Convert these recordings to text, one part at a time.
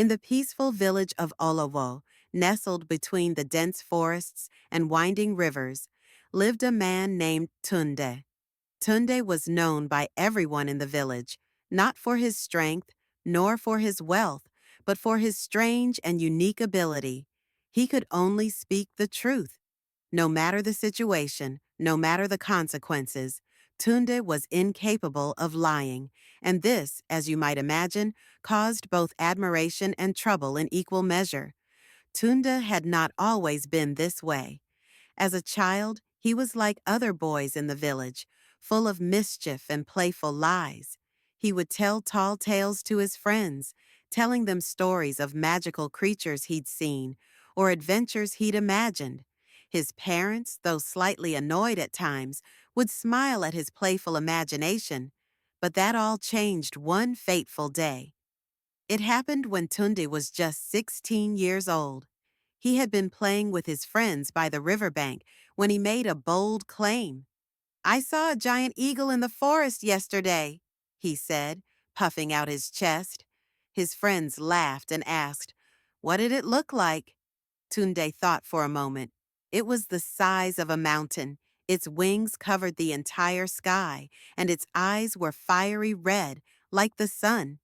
In the peaceful village of Olowo, nestled between the dense forests and winding rivers, lived a man named Tunde. Tunde was known by everyone in the village, not for his strength, nor for his wealth, but for his strange and unique ability. He could only speak the truth. No matter the situation, no matter the consequences, Tunde was incapable of lying, and this, as you might imagine, caused both admiration and trouble in equal measure. Tunde had not always been this way. As a child, he was like other boys in the village, full of mischief and playful lies. He would tell tall tales to his friends, telling them stories of magical creatures he'd seen or adventures he'd imagined. His parents, though slightly annoyed at times, would smile at his playful imagination. But that all changed one fateful day. It happened when Tunde was just 16 years old. He had been playing with his friends by the riverbank when he made a bold claim. "I saw a giant eagle in the forest yesterday," he said, puffing out his chest. His friends laughed and asked, "What did it look like?" Tunde thought for a moment. It was the size of a mountain. Its wings covered the entire sky, and its eyes were fiery red, like the sun.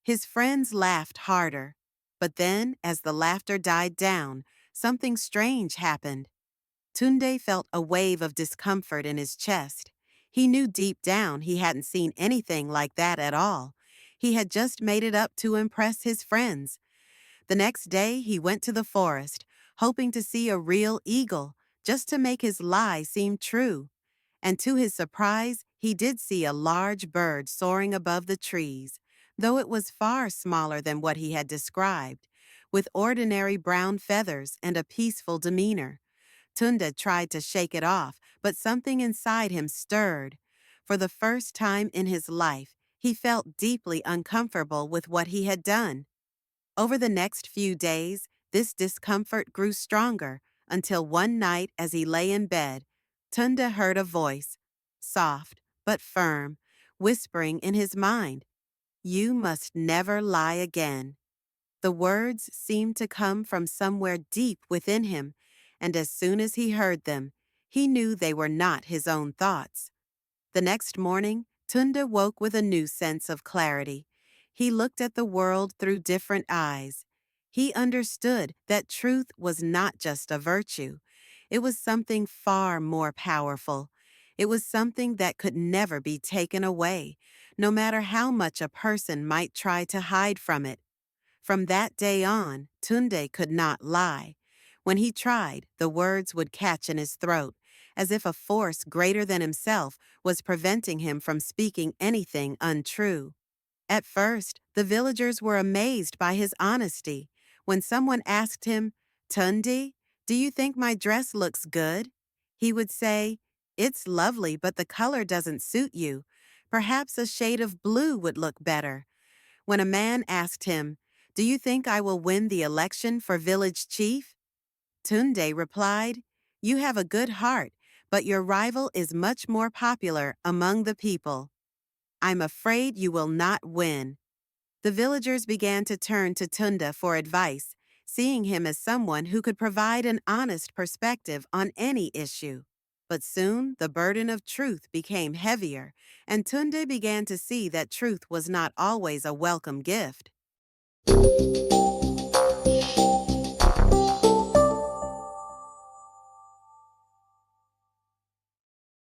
His friends laughed harder. But then, as the laughter died down, something strange happened. Tunde felt a wave of discomfort in his chest. He knew deep down he hadn't seen anything like that at all. He had just made it up to impress his friends. The next day, he went to the forest, hoping to see a real eagle, just to make his lie seem true. And to his surprise, he did see a large bird soaring above the trees, though it was far smaller than what he had described, with ordinary brown feathers and a peaceful demeanor. Tunde tried to shake it off, but something inside him stirred. For the first time in his life, he felt deeply uncomfortable with what he had done. Over the next few days, this discomfort grew stronger until one night as he lay in bed, Tunde heard a voice, soft but firm, whispering in his mind, "You must never lie again." The words seemed to come from somewhere deep within him, and as soon as he heard them, he knew they were not his own thoughts. The next morning, Tunde woke with a new sense of clarity. He looked at the world through different eyes. He understood that truth was not just a virtue. It was something far more powerful. It was something that could never be taken away, no matter how much a person might try to hide from it. From that day on, Tunde could not lie. When he tried, the words would catch in his throat, as if a force greater than himself was preventing him from speaking anything untrue. At first, the villagers were amazed by his honesty. When someone asked him, "Tunde, do you think my dress looks good?" he would say, "It's lovely, but the color doesn't suit you. Perhaps a shade of blue would look better." When a man asked him, "Do you think I will win the election for village chief?" Tunde replied, "You have a good heart, but your rival is much more popular among the people. I'm afraid you will not win." The villagers began to turn to Tunde for advice, seeing him as someone who could provide an honest perspective on any issue. But soon the burden of truth became heavier, and Tunde began to see that truth was not always a welcome gift.